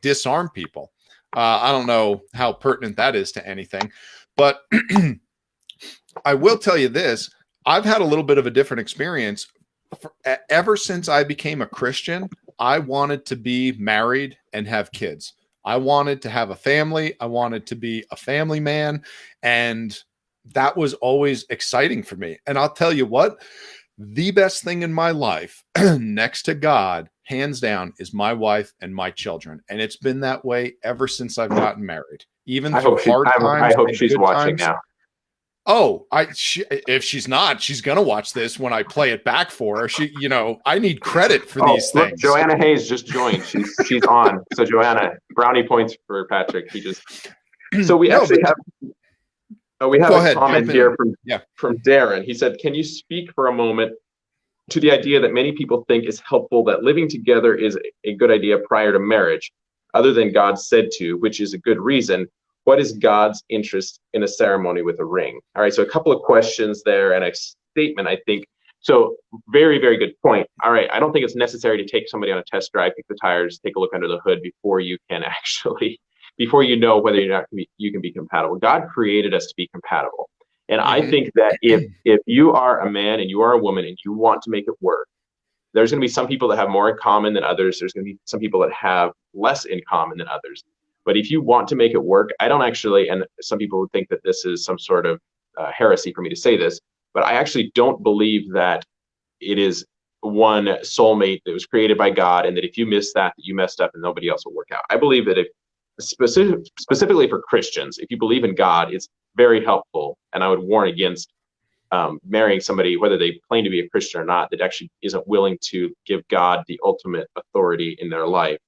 disarm people. I don't know how pertinent that is to anything, but I will tell you this. I've had a little bit of a different experience. Ever since I became a Christian, I wanted to be married and have kids. I wanted to have a family. I wanted to be a family man. And that was always exciting for me. And I'll tell you what, the best thing in my life next to God, hands down, is my wife and my children. And it's been that way ever since I've gotten married, even through hard times. I hope she's watching times. now. Oh, if she's not, she's going to watch this when I play it back for her. I need credit for these things. Joanna Hayes just joined. She's on. So Joanna, brownie points for Patrick. So we actually have. We have Go a ahead, jump comment in. here Yeah. from Darren. He said, "Can you speak for a moment to the idea that many people think is helpful that living together is a good idea prior to marriage, other than God said to, which is a good reason. What is God's interest in a ceremony with a ring?" All right, so a couple of questions there and a statement, I think. So very, very good point. All right, I don't think it's necessary to take somebody on a test drive, kick the tires, take a look under the hood before you can actually, before you know whether you're not you can be compatible. God created us to be compatible. And I Mm-hmm. think that if you are a man and you are a woman and you want to make it work, there's going to be some people that have more in common than others. There's going to be some people that have less in common than others. But if you want to make it work, I don't actually, and some people would think that this is some sort of heresy for me to say this, but I actually don't believe that it is one soulmate that was created by God, and that if you miss that, you messed up and nobody else will work out. I believe that if specifically for Christians, if you believe in God, it's very helpful. And I would warn against marrying somebody, whether they claim to be a Christian or not, that actually isn't willing to give God the ultimate authority in their life,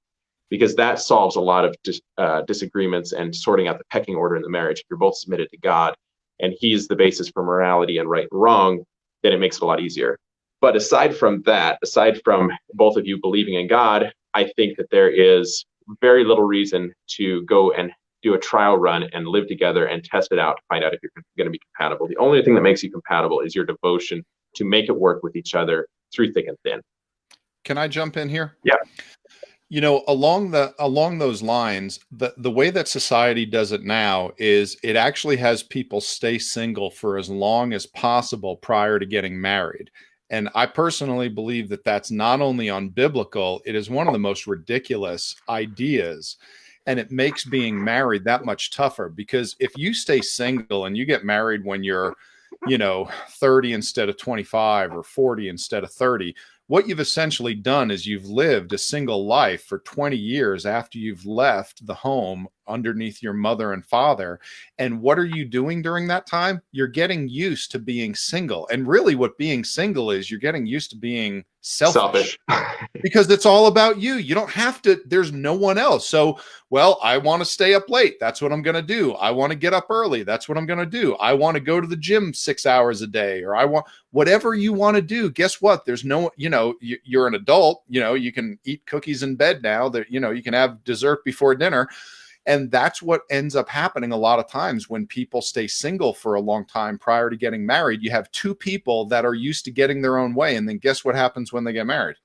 because that solves a lot of disagreements and sorting out the pecking order in the marriage. If you're both submitted to God and He's the basis for morality and right and wrong, then it makes it a lot easier. But aside from that, aside from both of you believing in God, I think that there is very little reason to go and do a trial run and live together and test it out to find out if you're going to be compatible. The only thing that makes you compatible is your devotion to make it work with each other through thick and thin. Can I jump in here? Yeah. You know, along those lines, the way that society does it now is it actually has people stay single for as long as possible prior to getting married. And I personally believe that that's not only unbiblical, it is one of the most ridiculous ideas. And it makes being married that much tougher, because if you stay single and you get married when you're, 30 instead of 25 or 40 instead of 30, what you've essentially done is you've lived a single life for 20 years after you've left the home underneath your mother and father. And what are you doing during that time? You're getting used to being single. And really what being single is, you're getting used to being selfish. Because it's all about you. You don't have to, there's no one else. So, well, I want to stay up late. That's what I'm going to do. I want to get up early. That's what I'm going to do. I want to go to the gym 6 hours a day, or I want whatever you want to do. Guess what? There's no, you're an adult, you can eat cookies in bed now, that, you can have dessert before dinner. And that's what ends up happening a lot of times when people stay single for a long time prior to getting married. You have two people that are used to getting their own way. And then guess what happens when they get married?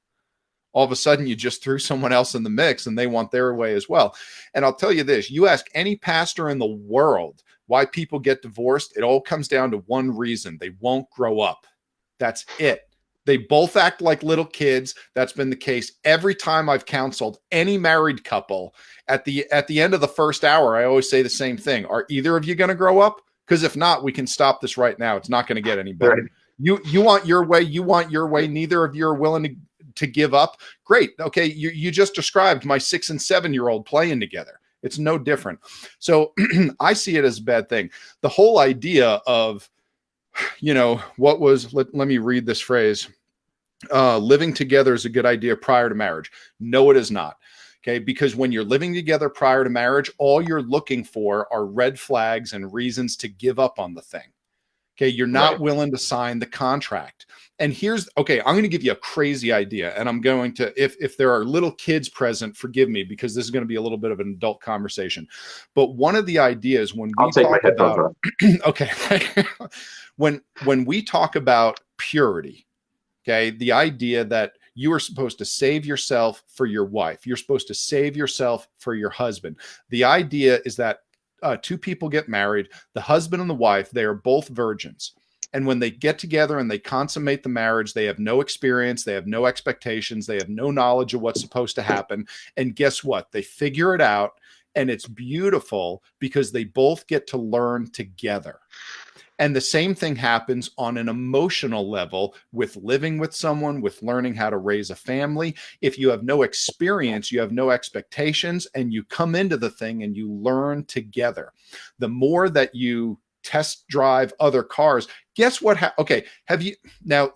All of a sudden you just threw someone else in the mix and they want their way as well. And I'll tell you this, you ask any pastor in the world why people get divorced, it all comes down to one reason: they won't grow up. That's it. They both act like little kids. That's been the case every time I've counseled any married couple. At the end of the first hour, I always say the same thing: are either of you going to grow up? Because if not, we can stop this right now. It's not going to get any better. Right. You want your way. You want your way. Neither of you are willing to give up. Great. Okay. You just described my 6 and 7 year old playing together. It's no different. So I see it as a bad thing. The whole idea of, what was, let me read this phrase. Living together is a good idea prior to marriage. No, it is not. Okay. Because when you're living together prior to marriage, all you're looking for are red flags and reasons to give up on the thing. Okay. You're not willing to sign the contract. And I'm going to give you a crazy idea. And I'm going to, if there are little kids present, forgive me, because this is going to be a little bit of an adult conversation. But one of the ideas when we talk about, okay, when we talk about purity, okay, the idea that you are supposed to save yourself for your wife, you're supposed to save yourself for your husband. The idea is that two people get married, the husband and the wife, they are both virgins. And when they get together and they consummate the marriage, they have no experience, they have no expectations, they have no knowledge of what's supposed to happen. And guess what? They figure it out, and it's beautiful because they both get to learn together. And the same thing happens on an emotional level with living with someone, with learning how to raise a family. If you have no experience, you have no expectations, and you come into the thing and you learn together. The more that you test drive other cars, guess what? Okay. Have you now?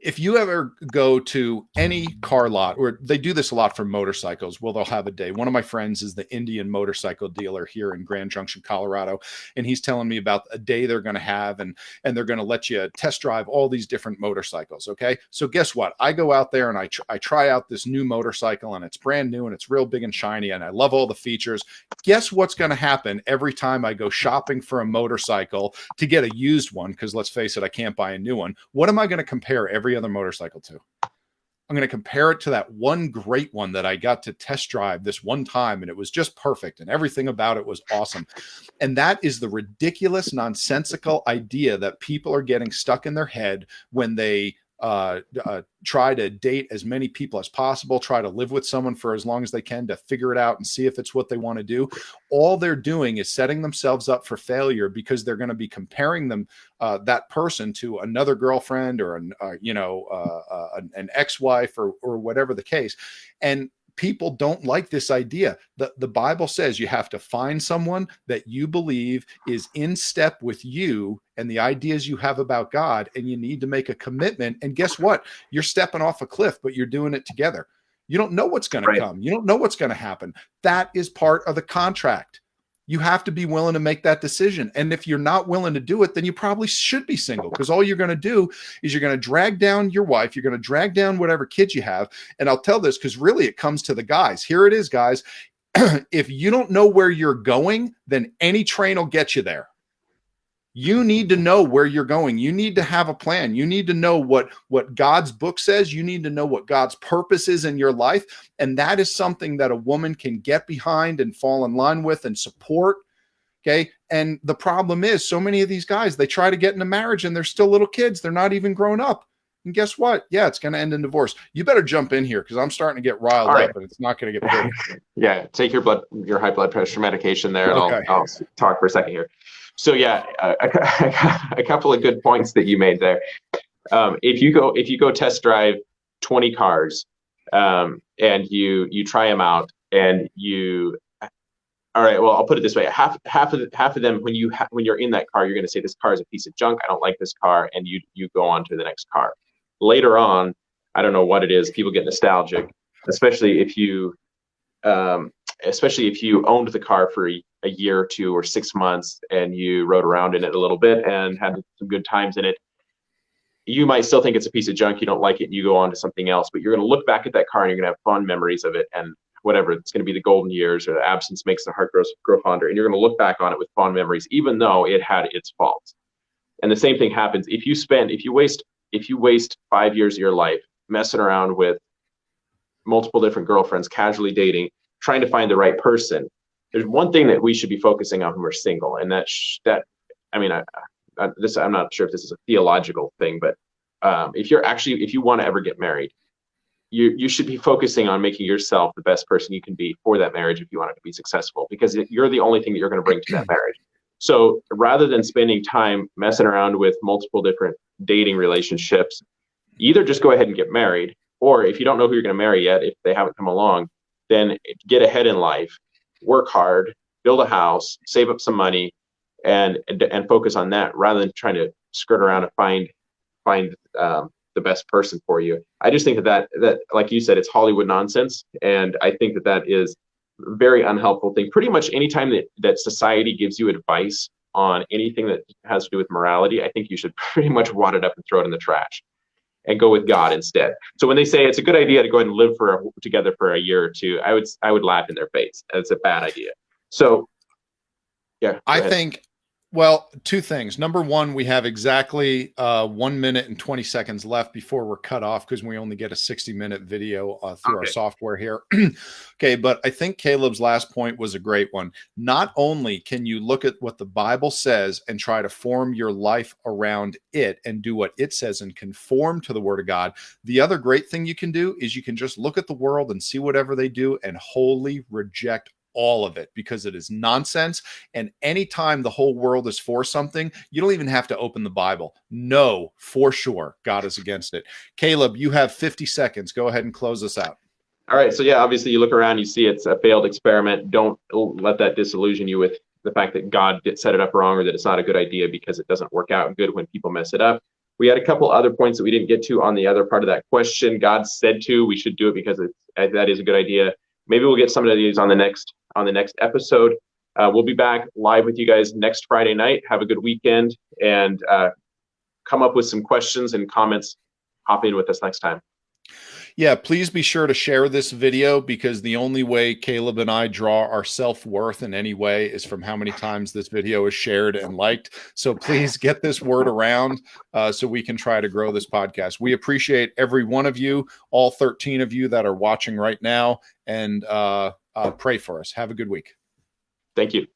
if you ever go to any car lot, or they do this a lot for motorcycles, well, they'll have a day. One of my friends is the Indian motorcycle dealer here in Grand Junction, Colorado, and he's telling me about a day they're going to have, and they're going to let you test drive all these different motorcycles. Okay, so guess what? I go out there and I try out this new motorcycle, and it's brand new and it's real big and shiny, and I love all the features. Guess what's going to happen every time I go shopping for a motorcycle to get a used one? Because let's face it, I can't buy a new one. What am I going to compare every other motorcycle to? I'm going to compare it to that one great one that I got to test drive this one time, and it was just perfect, and everything about it was awesome. And that is the ridiculous, nonsensical idea that people are getting stuck in their head when they try to date as many people as possible, try to live with someone for as long as they can to figure it out and see if it's what they want to do. All they're doing is setting themselves up for failure, because they're going to be comparing them, that person, to another girlfriend or an ex-wife or whatever the case. And people don't like this idea. The Bible says you have to find someone that you believe is in step with you and the ideas you have about God, and you need to make a commitment. And guess what? You're stepping off a cliff, but you're doing it together. You don't know what's going to come. You don't know what's going to happen. That is part of the contract. You have to be willing to make that decision. And if you're not willing to do it, then you probably should be single, because all you're going to do is you're going to drag down your wife. You're going to drag down whatever kids you have. And I'll tell this because really it comes to the guys. Here it is, guys. If you don't know where you're going, then any train will get you there. You need to know where you're going. You need to have a plan. You need to know what God's book says. You need to know what God's purpose is in your life. And that is something that a woman can get behind and fall in line with and support. Okay. And the problem is, so many of these guys, they try to get into marriage and they're still little kids. They're not even grown up. And guess what? Yeah, it's going to end in divorce. You better jump in here, because I'm starting to get riled up, and it's not going to get pretty. Yeah. Take your high blood pressure medication there. And okay. I'll talk for a second here. So yeah, a couple of good points that you made there. If you go test drive 20 cars, and you try them out, and all right, well, I'll put it this way: half of them, when you're in that car, you're going to say, this car is a piece of junk. I don't like this car, and you go on to the next car. Later on, I don't know what it is, people get nostalgic, especially if you owned the car for a year or two or 6 months, and you rode around in it a little bit and had some good times in it. You might still think it's a piece of junk. You don't like it, and you go on to something else, but you're going to look back at that car and you're going to have fond memories of it, and whatever, it's going to be the golden years, or the absence makes the heart grow fonder. And you're going to look back on it with fond memories, even though it had its faults. And the same thing happens if you waste 5 years of your life messing around with multiple different girlfriends, casually dating, trying to find the right person. There's one thing that we should be focusing on when we're single, and I'm not sure if this is a theological thing, but if you want to ever get married, you should be focusing on making yourself the best person you can be for that marriage if you want it to be successful, because you're the only thing that you're going to bring to that marriage. So rather than spending time messing around with multiple different dating relationships, either just go ahead and get married, or if you don't know who you're going to marry yet, if they haven't come along, then get ahead in life, work hard, build a house, save up some money, and focus on that, rather than trying to skirt around and find the best person for you. I just think that like you said, it's Hollywood nonsense, and I think that is a very unhelpful thing. Pretty much anytime that society gives you advice on anything that has to do with morality, I think you should pretty much wad it up and throw it in the trash and go with God instead. So when they say it's a good idea to go ahead and live together for a year or two, I would laugh in their face. It's a bad idea. So yeah, I think, well, two things. Number one, we have exactly 1 minute and 20 seconds left before we're cut off, because we only get a 60-minute video through our software here. Okay, but I think Caleb's last point was a great one. Not only can you look at what the Bible says and try to form your life around it and do what it says and conform to the Word of God, the other great thing you can do is you can just look at the world and see whatever they do and wholly reject all of it, because it is nonsense. And anytime the whole world is for something, you don't even have to open the Bible. No, for sure, God is against it. Caleb, you have 50 seconds. Go ahead and close us out. All right. So yeah, obviously you look around, you see it's a failed experiment. Don't let that disillusion you with the fact that God set it up wrong, or that it's not a good idea because it doesn't work out good when people mess it up. We had a couple other points that we didn't get to on the other part of that question. God said to, we should do it because that is a good idea. Maybe we'll get some of these on the next episode. We'll be back live with you guys next Friday night. Have a good weekend, and come up with some questions and comments. Hop in with us next time. Yeah, please be sure to share this video, because the only way Caleb and I draw our self-worth in any way is from how many times this video is shared and liked. So please get this word around so we can try to grow this podcast. We appreciate every one of you, all 13 of you that are watching right now, and pray for us. Have a good week. Thank you.